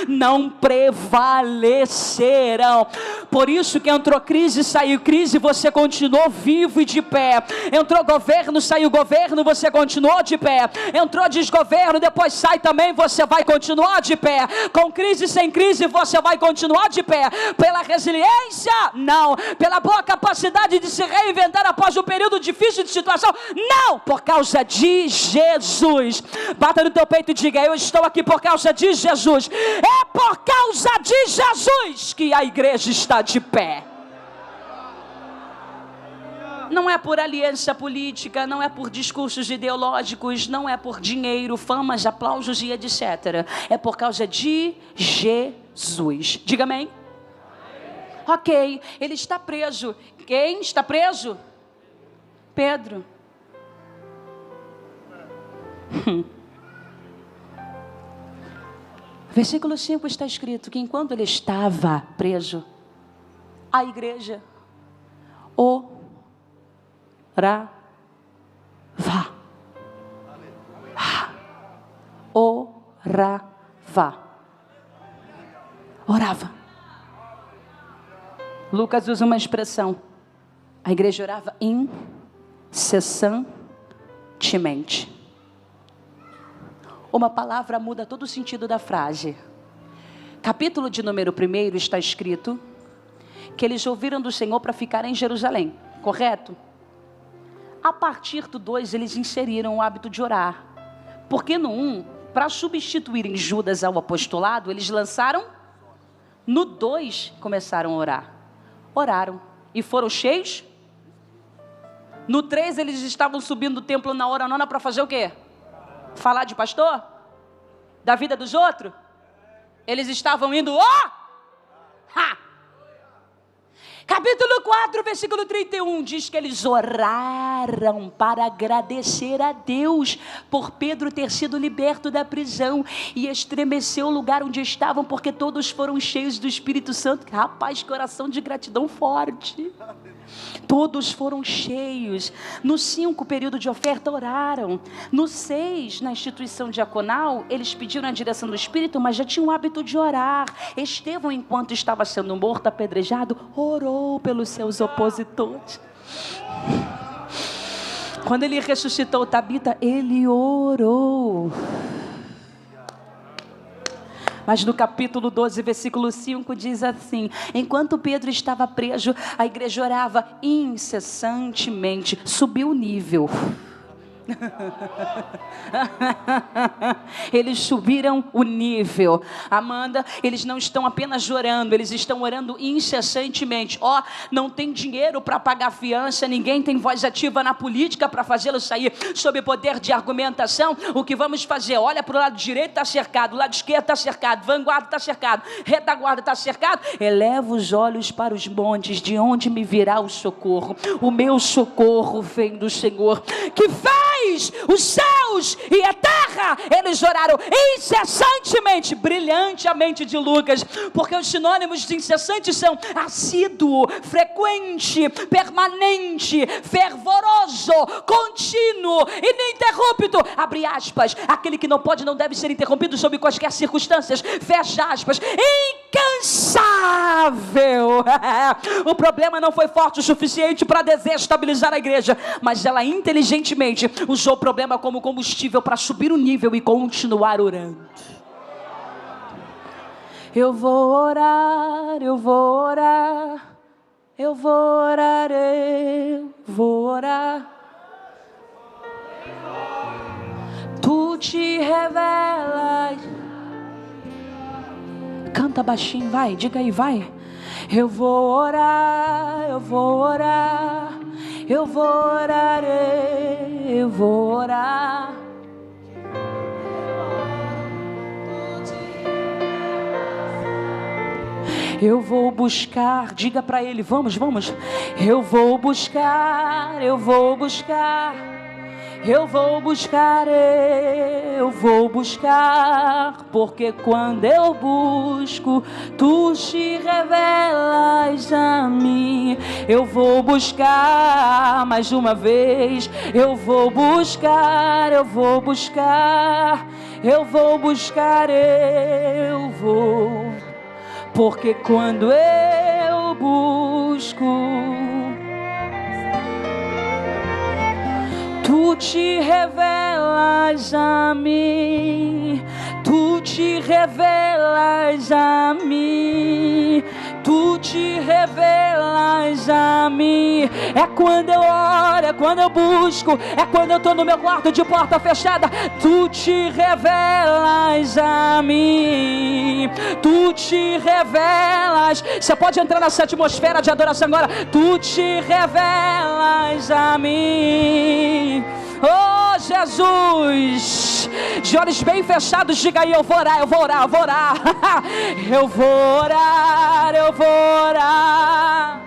não prevalecerão. Por isso que entrou crise, saiu crise, você continuou vivo e de pé. Entrou governo, saiu governo, você continuou de pé. Entrou desgoverno, depois sai também, você vai continuar de pé. Com crise, sem crise, você vai continuar de pé. Pela resiliência? Não. Pela boa capacidade de se reinventar após um período difícil de situação? Não. Por causa de Jesus. Bata no teu peito e diga: eu estou aqui por causa de Jesus. É por causa de Jesus que a igreja está de pé. Não é por aliança política, não é por discursos ideológicos, não é por dinheiro, famas, aplausos e etc. É por causa de Jesus. Diga amém. Ok, ele está preso. Quem está preso? Pedro. Versículo 5 está escrito que enquanto ele estava preso, a igreja orava. Orava. Lucas usa uma expressão. A igreja orava incessantemente. Uma palavra muda todo o sentido da frase. Capítulo de número 1 está escrito que eles ouviram do Senhor para ficar em Jerusalém, correto? A partir do 2 eles inseriram o hábito de orar. Porque no 1, para substituírem Judas ao apostolado, eles lançaram. No 2 começaram a orar. Oraram e foram cheios. No 3 eles estavam subindo do templo na hora nona para fazer o quê? Falar de pastor? Da vida dos outros? Eles estavam indo, Capítulo 4, versículo 31, diz que eles oraram para agradecer a Deus por Pedro ter sido liberto da prisão, e estremeceu o lugar onde estavam, porque todos foram cheios do Espírito Santo. Rapaz, coração de gratidão forte. Todos foram cheios. No 5, período de oferta, oraram. No 6, na instituição diaconal, eles pediram a direção do Espírito, mas já tinham o hábito de orar. Estevão, enquanto estava sendo morto, apedrejado, orou pelos seus opositores. Quando ele ressuscitou Tabita, ele orou. Mas no capítulo 12, versículo 5, diz assim: enquanto Pedro estava preso, a igreja orava incessantemente. Subiu o nível. Eles subiram o nível. Amanda, eles não estão apenas orando, eles estão orando incessantemente. Não tem dinheiro para pagar fiança, ninguém tem voz ativa na política para fazê-lo sair sob poder de argumentação. O que vamos fazer? Olha para o lado direito, está cercado, o lado esquerdo está cercado, vanguarda está cercado, retaguarda está cercado. Eleva os olhos para os montes, de onde me virá o socorro? O meu socorro vem do Senhor, que fez os céus e a terra. Eles oraram incessantemente. Brilhante a mente de Lucas, porque os sinônimos de incessante são assíduo, frequente, permanente, fervoroso, contínuo, ininterrupto. Abre aspas. Aquele que não pode, não deve ser interrompido sob quaisquer circunstâncias. Fecha aspas. Incansável. O problema não foi forte o suficiente para desestabilizar a igreja, mas ela inteligentemente usou o problema como combustível para subir o nível e continuar orando. Eu vou orar, eu vou orar, eu vou orar, eu vou orar. Tu te revelas. Canta baixinho, vai, diga aí, vai. Eu vou orar, eu vou orar, eu vou orar, eu vou orar. Eu vou buscar, diga para ele, vamos. Eu vou buscar, eu vou buscar, eu vou buscar, porque quando eu busco, tu te revelas a mim. Eu vou buscar mais uma vez, eu vou buscar, porque quando eu busco, tu te revelas a mim, tu te revelas a mim, tu te revelas a mim. É quando eu oro, é quando eu busco, é quando eu estou no meu quarto de porta fechada, tu te revelas a mim, tu te revelas. Você pode entrar nessa atmosfera de adoração agora. Tu te revelas a mim. Oh Jesus, de olhos bem fechados, diga aí: eu vou orar, eu vou orar, eu vou orar. Eu vou orar, eu vou orar.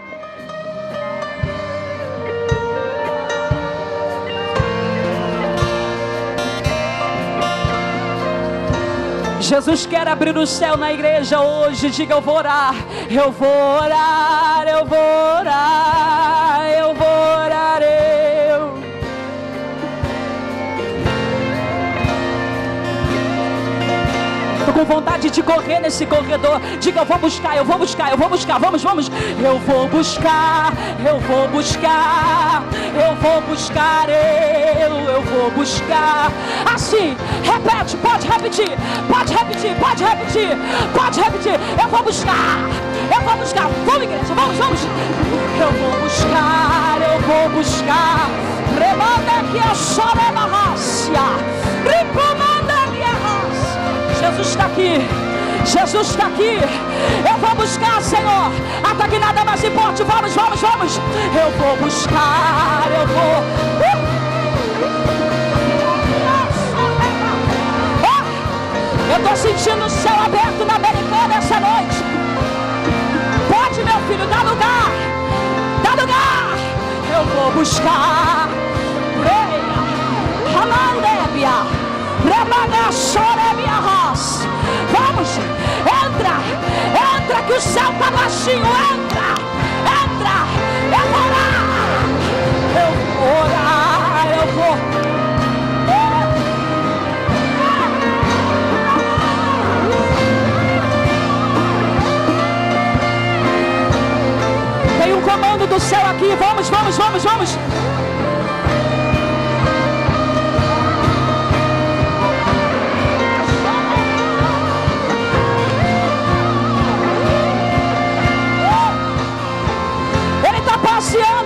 Jesus quer abrir o céu na igreja hoje. Diga: eu vou orar, eu vou orar, eu vou orar, eu vou orar. Estou com vontade de correr nesse corredor. Diga: eu vou buscar, eu vou buscar, eu vou buscar. Vamos, vamos. Eu vou buscar, eu vou buscar, eu vou buscar, eu vou buscar. Assim, repete, pode repetir, pode repetir, pode repetir, pode repetir. Eu vou buscar, eu vou buscar. Vamos, igreja, vamos, vamos. Eu vou buscar, eu vou buscar. Remanda que a chora raça. Jesus está aqui, Jesus está aqui. Eu vou buscar, Senhor, até que nada mais importe. Vamos, vamos, vamos. Eu vou buscar, eu vou. Eu estou sentindo o céu aberto na Americana essa noite. Pode, meu filho, dá lugar, dá lugar. Eu vou buscar. Vamos, entra, entra, que o céu está baixinho. Entra, entra. Eu vou orar, eu vou orar, eu vou. Tem um comando do céu aqui. Vamos, vamos, vamos, vamos.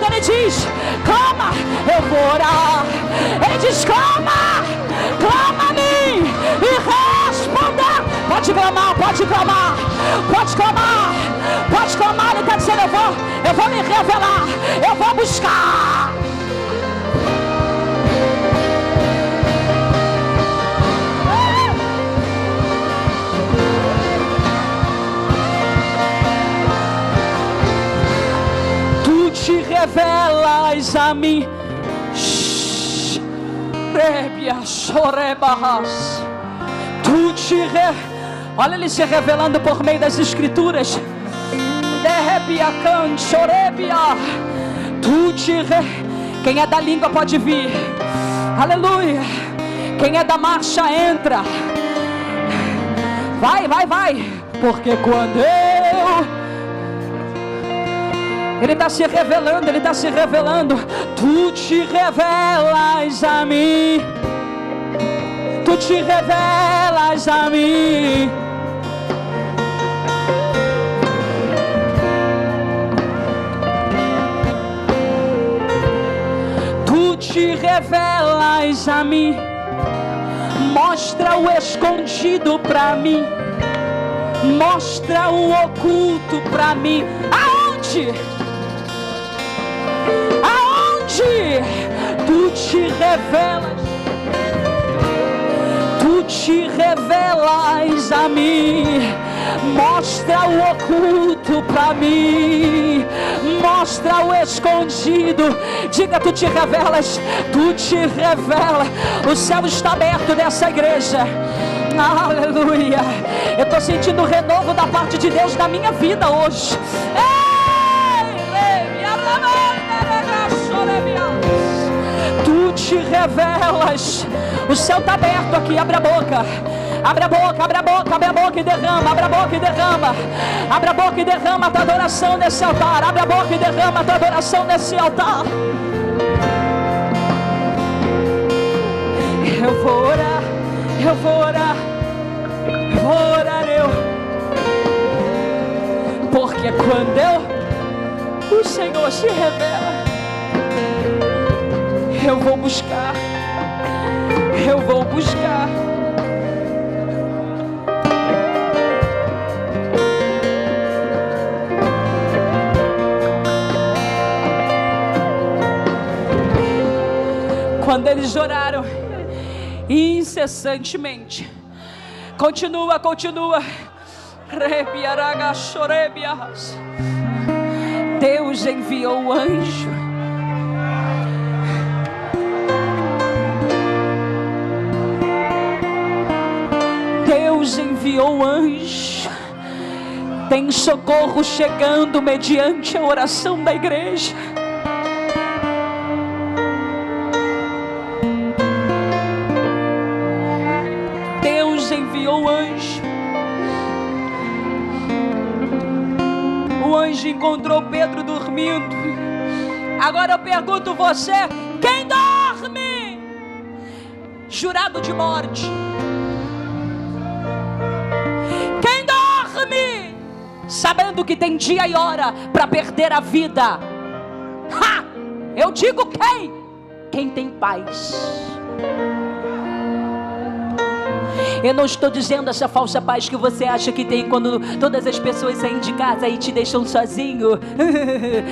Ele diz: clama, eu vou orar. Ele diz: clama, clama a mim e responda. Pode clamar, pode clamar, pode clamar, pode clamar. Ele está dizendo: eu vou me revelar, eu vou buscar. Te revelas a mim. Tu te olha ele se revelando por meio das escrituras. Tu te Quem é da língua pode vir. Aleluia. Quem é da marcha entra. Vai, vai, vai. Porque quando Ele está se revelando, Ele está se revelando. Tu te revelas a mim. Tu te revelas a mim. Tu te revelas a mim. Mostra o escondido para mim. Mostra o oculto para mim. Aonde? Tu te revelas, tu te revelas a mim. Mostra o oculto para mim, mostra o escondido. Diga, tu te revelas, tu te revela. O céu está aberto nessa igreja. Aleluia. Eu estou sentindo o renovo da parte de Deus na minha vida hoje. Tu te revelas. O céu está aberto aqui. Abre a boca. Abre a boca, abre a boca, abre a boca e derrama. Abre a boca e derrama. Abre a boca e derrama a tua adoração nesse altar. Abre a boca e derrama a tua adoração nesse altar. Eu vou orar. Eu vou orar. Eu vou orar porque quando o Senhor se revela, eu vou buscar. Eu vou buscar. Quando eles oraram incessantemente, continua. Deus enviou o anjo. Deus enviou o anjo. Tem socorro chegando mediante a oração da igreja. Deus enviou o anjo. O anjo encontrou Pedro dormindo. Agora eu pergunto você: quem dorme? Jurado de morte. Quem dorme? Sabendo que tem dia e hora para perder a vida. Eu digo quem? Quem tem paz. Eu não estou dizendo essa falsa paz que você acha que tem quando todas as pessoas saem de casa e te deixam sozinho.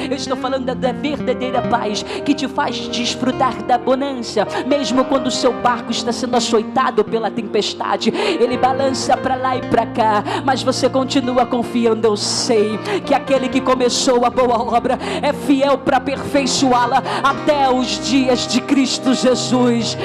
Eu estou falando da verdadeira paz que te faz desfrutar da bonança, mesmo quando o seu barco está sendo açoitado pela tempestade. Ele balança para lá e para cá, mas você continua confiando. Eu sei que aquele que começou a boa obra é fiel para aperfeiçoá-la até os dias de Cristo Jesus.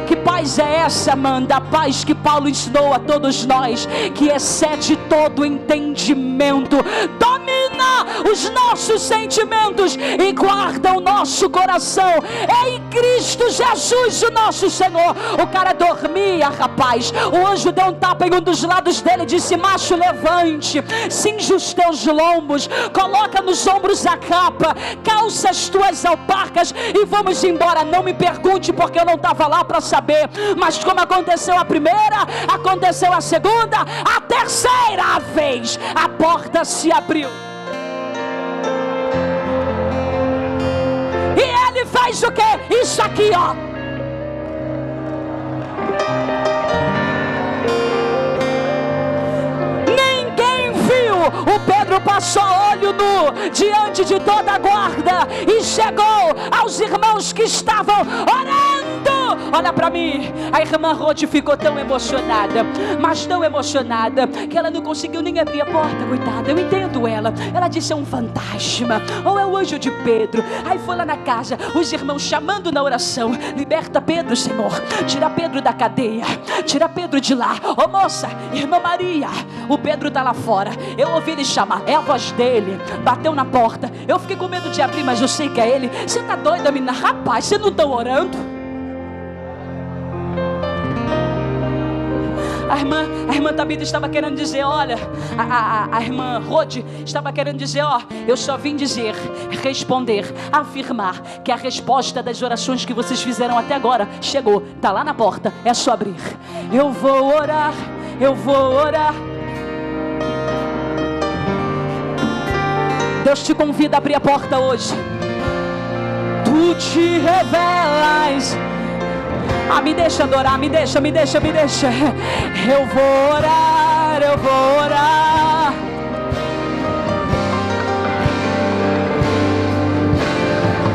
Que paz é essa, Amanda? A paz que Paulo ensinou a todos nós, que excede todo entendimento, domina os nossos sentimentos e guarda o nosso coração. É em Cristo Jesus, o nosso Senhor. O cara dormia, rapaz. O anjo deu um tapa em um dos lados dele e disse: macho, levante, cinge os teus lombos, coloca nos ombros a capa, calça as tuas alparcas e vamos embora. Não me pergunte porque eu não estava lá para saber, mas como aconteceu a primeira, aconteceu a segunda, a terceira vez a porta se abriu. E ele faz o quê? Isso aqui, ó. Ninguém viu. O Pedro passou olho nu diante de toda a guarda e chegou aos irmãos que estavam orando. Olha para mim, a irmã Rode ficou tão emocionada, mas tão emocionada, que ela não conseguiu nem abrir a porta, coitada. Eu entendo ela. Ela disse: é um fantasma, ou é o anjo de Pedro. Aí foi lá na casa, os irmãos chamando na oração: liberta Pedro, Senhor, tira Pedro da cadeia, tira Pedro de lá. Ô moça, irmã Maria, o Pedro tá lá fora. Eu ouvi ele chamar, é a voz dele. Bateu na porta, eu fiquei com medo de abrir, mas eu sei que é ele. Você tá doida, menina? Rapaz, vocês não estão orando? A irmã Tabita estava querendo dizer: olha, a irmã Rode estava querendo dizer: ó, eu só vim dizer, responder, afirmar que a resposta das orações que vocês fizeram até agora chegou, está lá na porta, é só abrir. Eu vou orar, eu vou orar. Deus te convida a abrir a porta hoje. Tu te revelas. Me deixa adorar, me deixa. Eu vou orar, eu vou orar.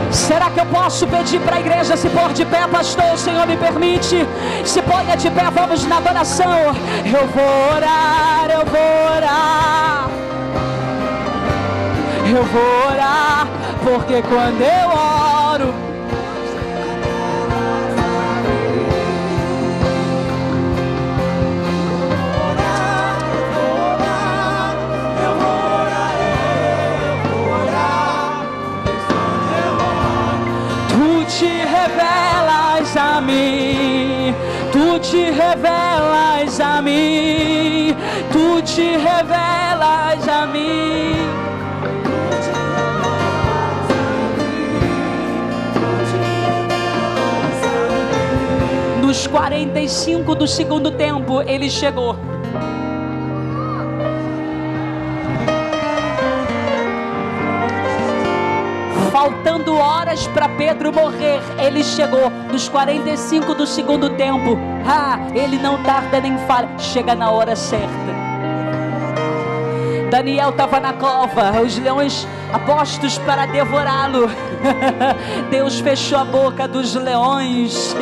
Será que que eu posso pedir para a igreja se pôr de pé, pastor? O Senhor me permite. Se ponha de pé, vamos na adoração. Eu vou orar, eu vou orar. Eu vou orar, porque quando eu oro, tu te revelas a mim, tu te revelas a mim, tu te revelas a mim. Nos 45 do segundo tempo, ele chegou. Faltando horas para Pedro morrer, ele chegou. Nos 45 do segundo tempo, ele não tarda nem falha, chega na hora certa. Daniel estava na cova, os leões apostos para devorá-lo. Deus fechou a boca dos leões.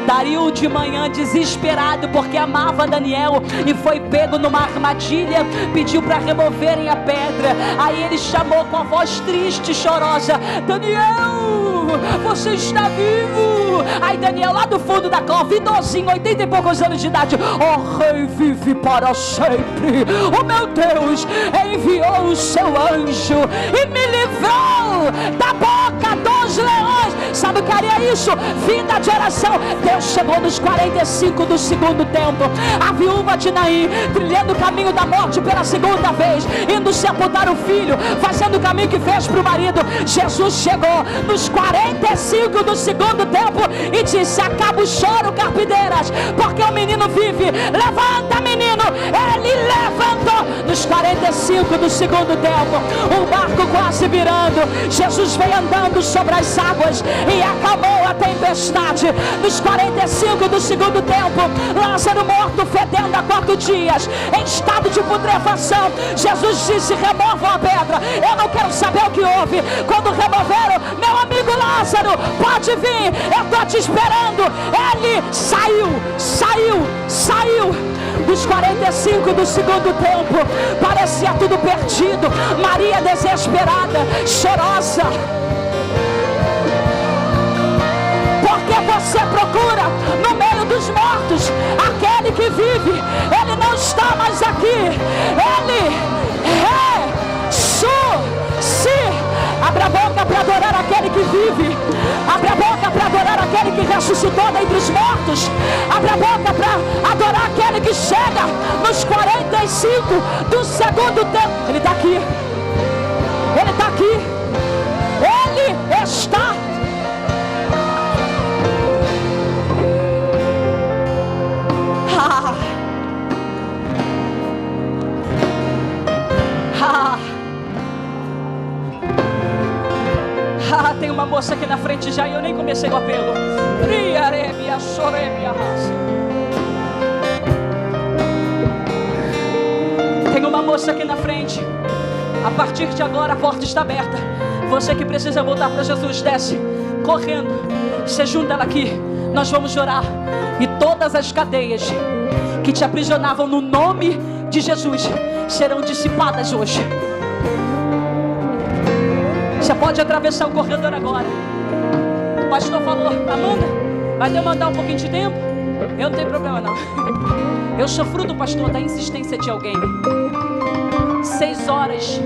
Dario de manhã, desesperado porque amava Daniel e foi pego numa armadilha, pediu para removerem a pedra. Aí ele chamou com a voz triste e chorosa: Daniel, você está vivo? Aí Daniel, lá do fundo da cova, idosinho, 80 e poucos anos de idade: o rei vive para sempre. O meu Deus enviou o seu anjo e me livrou da boca dos leões. Sabe o que era isso? Vida de oração. Deus chegou nos 45 do segundo tempo. A viúva de Naim, trilhando o caminho da morte pela segunda vez, indo sepultar o filho, fazendo o caminho que fez para o marido. Jesus chegou nos 45 do segundo tempo e disse: acaba o choro, carpideiras, porque o menino vive. Levanta, menino. Ele levantou. Nos 45 do segundo tempo, o barco quase virando, Jesus veio andando sobre as águas e acabou a tempestade. Nos 45 do segundo tempo, Lázaro morto, fedendo há 4 dias, em estado de putrefação, Jesus disse: removam a pedra. Eu não quero saber o que houve. Quando removeram, meu amigo Lázaro, pode vir, eu estou te esperando. Ele saiu. Dos 45 do segundo tempo, parecia tudo perdido. Maria desesperada, chorosa. Porque você procura no meio dos mortos aquele que vive. Ele não está mais aqui. Ele ressuscitou. Abre a boca para adorar aquele que vive. Abre a boca para adorar aquele que ressuscitou dentre os mortos. Abre a boca para adorar aquele que chega nos 45 do segundo tempo. Ele está aqui. Ele está aqui. Ele está. Tem uma moça aqui na frente já e eu nem comecei o apelo. Tem uma moça aqui na frente. A partir de agora a porta está aberta. Você que precisa voltar para Jesus, desce correndo. Se junta ela aqui. Nós vamos orar. E todas as cadeias que te aprisionavam no nome de Jesus serão dissipadas hoje. Você pode atravessar o corredor agora. O pastor falou: Amanda, vai demandar um pouquinho de tempo? Eu não tenho problema não. Eu sou fruto, pastor, da insistência de alguém. 6 horas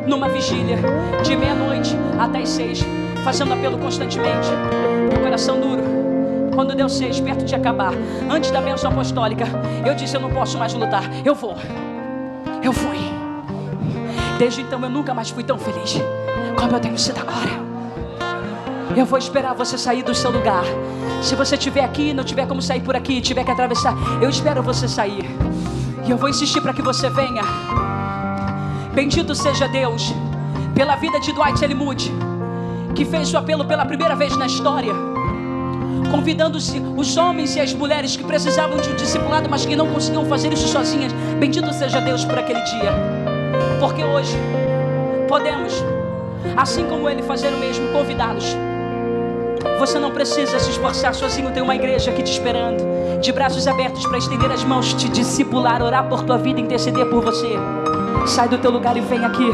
numa vigília, de meia-noite até as 6, fazendo apelo constantemente. Meu coração duro. Quando deu 6, perto de acabar, antes da bênção apostólica, eu disse: eu não posso mais lutar. Eu fui. Desde então eu nunca mais fui tão feliz como eu tenho sido agora. Eu vou esperar você sair do seu lugar. Se você estiver aqui, não tiver como sair por aqui, tiver que atravessar, eu espero você sair. E eu vou insistir para que você venha. Bendito seja Deus pela vida de Dwight L. Moody, que fez o apelo pela primeira vez na história, convidando os homens e as mulheres que precisavam de um discipulado, mas que não conseguiam fazer isso sozinhas. Bendito seja Deus por aquele dia, porque hoje podemos, assim como ele, fazer o mesmo, convidá-los. Você não precisa se esforçar sozinho. Tem uma igreja aqui te esperando, de braços abertos para estender as mãos, te discipular, orar por tua vida, interceder por você. Sai do teu lugar e vem aqui.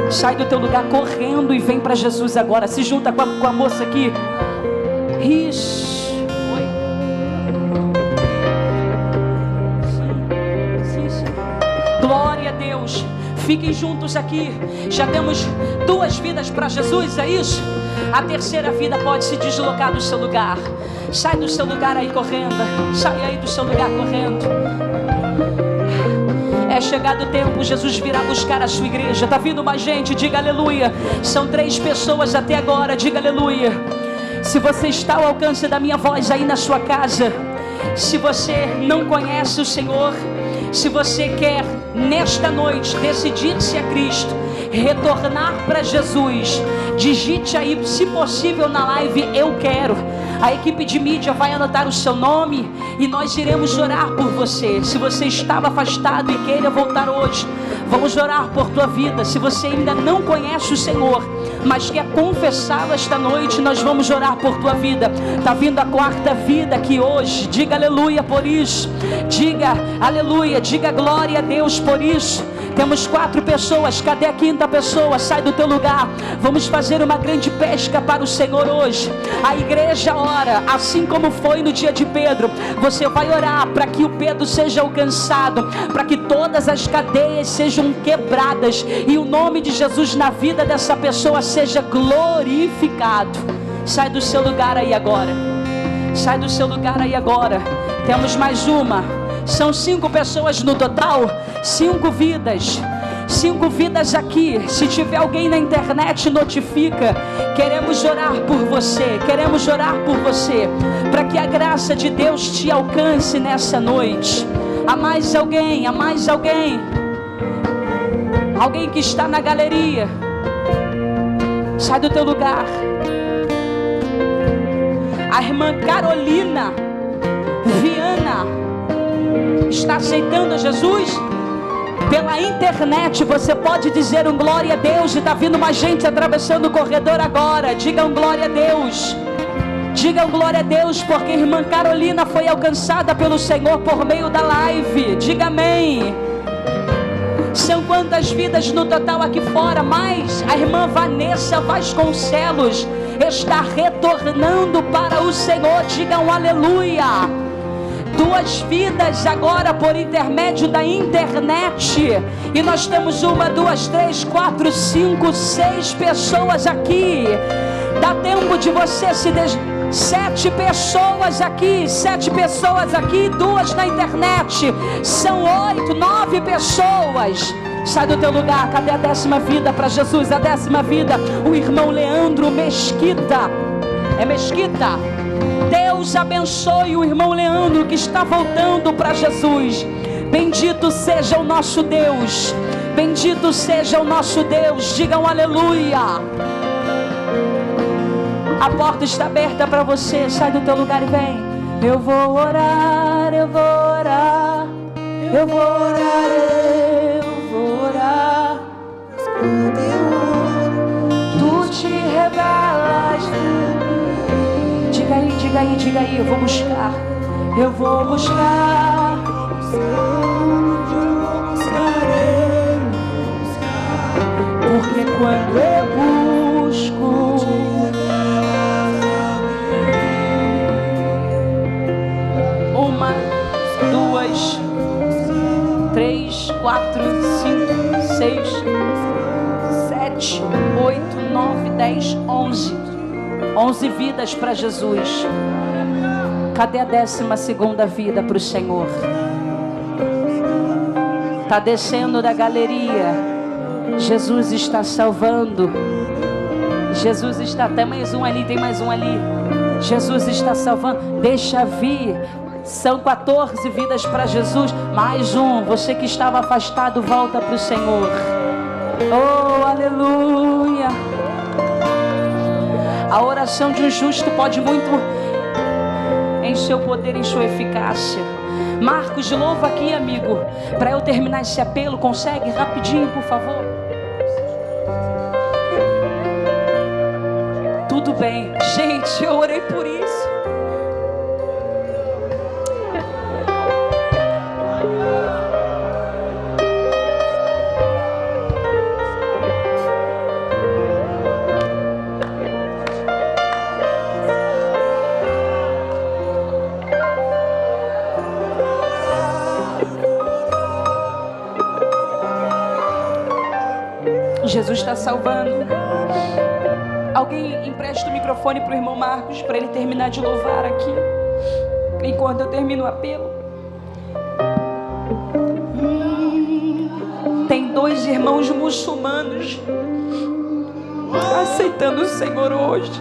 Sai do teu lugar correndo e vem para Jesus agora. Se junta com a moça aqui. Isso. Oi. Sim. Glória a Deus. Fiquem juntos aqui. Já temos 2 vidas para Jesus, é isso? A terceira vida pode se deslocar do seu lugar. Sai do seu lugar aí correndo. Sai aí do seu lugar correndo. É chegado o tempo, Jesus virá buscar a sua igreja. Está vindo mais gente, diga aleluia. São 3 pessoas até agora, diga aleluia. Se você está ao alcance da minha voz aí na sua casa, se você não conhece o Senhor, se você quer nesta noite decidir-se a Cristo, retornar para Jesus, digite aí, se possível na live, eu quero. A equipe de mídia vai anotar o seu nome e nós iremos orar por você. Se você estava afastado e queira voltar hoje, vamos orar por tua vida. Se você ainda não conhece o Senhor, mas quer confessá-lo esta noite, nós vamos orar por tua vida. Está vindo a 4ª vida aqui hoje. Diga aleluia por isso. Diga aleluia, diga glória a Deus por isso. Temos 4 pessoas, cadê a 5ª pessoa? Sai do teu lugar, vamos fazer uma grande pesca para o Senhor hoje. A igreja ora, assim como foi no dia de Pedro. Você vai orar para que o Pedro seja alcançado, para que todas as cadeias sejam quebradas e o nome de Jesus na vida dessa pessoa seja glorificado. Sai do seu lugar aí agora. Sai do seu lugar aí agora. Temos mais uma. São 5 pessoas no total, 5 vidas. 5 vidas aqui. Se tiver alguém na internet, notifica. Queremos orar por você. Queremos orar por você, para que a graça de Deus te alcance nessa noite. Há mais alguém? Há mais alguém? Alguém que está na galeria. Sai do teu lugar. A irmã Carolina Viana está aceitando a Jesus? Pela internet você pode dizer um glória a Deus. E está vindo mais gente atravessando o corredor agora. Diga um glória a Deus. Diga um glória a Deus, porque a irmã Carolina foi alcançada pelo Senhor por meio da live. Diga amém. São quantas vidas no total aqui fora? Mas a irmã Vanessa Vasconcelos está retornando para o Senhor. Diga um aleluia. 2 vidas agora por intermédio da internet. E nós temos 1, 2, 3, 4, 5, 6 pessoas aqui. Dá tempo de você se 7 pessoas aqui, 7 pessoas aqui, 2 na internet. São 8, 9 pessoas. Sai do teu lugar. Cadê a 10ª vida para Jesus? A 10ª vida, o irmão Leandro Mesquita. É Mesquita? Deus abençoe o irmão Leandro que está voltando para Jesus. Bendito seja o nosso Deus. Bendito seja o nosso Deus. Digam aleluia. A porta está aberta para você. Sai do teu lugar e vem. Eu vou orar, eu vou orar, eu vou orar, eu vou orar. Tu te revelas. Diga aí, eu vou buscar. Eu vou buscar. Porque quando eu busco, 1, 2, 3, 4, 5, 6, 7, 8, 9, 10, 11. 11 vidas para Jesus. Cadê a 12ª vida para o Senhor? Está descendo da galeria. Jesus está salvando. Jesus está, tem mais um ali, tem mais um ali. Jesus está salvando. Deixa vir. São 14 vidas para Jesus. Mais um. Você que estava afastado, volta para o Senhor. Oh, aleluia. A oração de um justo pode muito em seu poder, em sua eficácia. Marcos, de novo aqui, amigo, para eu terminar esse apelo. Consegue? Rapidinho, por favor. Tudo bem. Gente, eu orei por isso. Jesus está salvando. Alguém empresta o microfone para o irmão Marcos, para ele terminar de louvar aqui, enquanto eu termino o apelo. Tem 2 irmãos muçulmanos aceitando o Senhor hoje.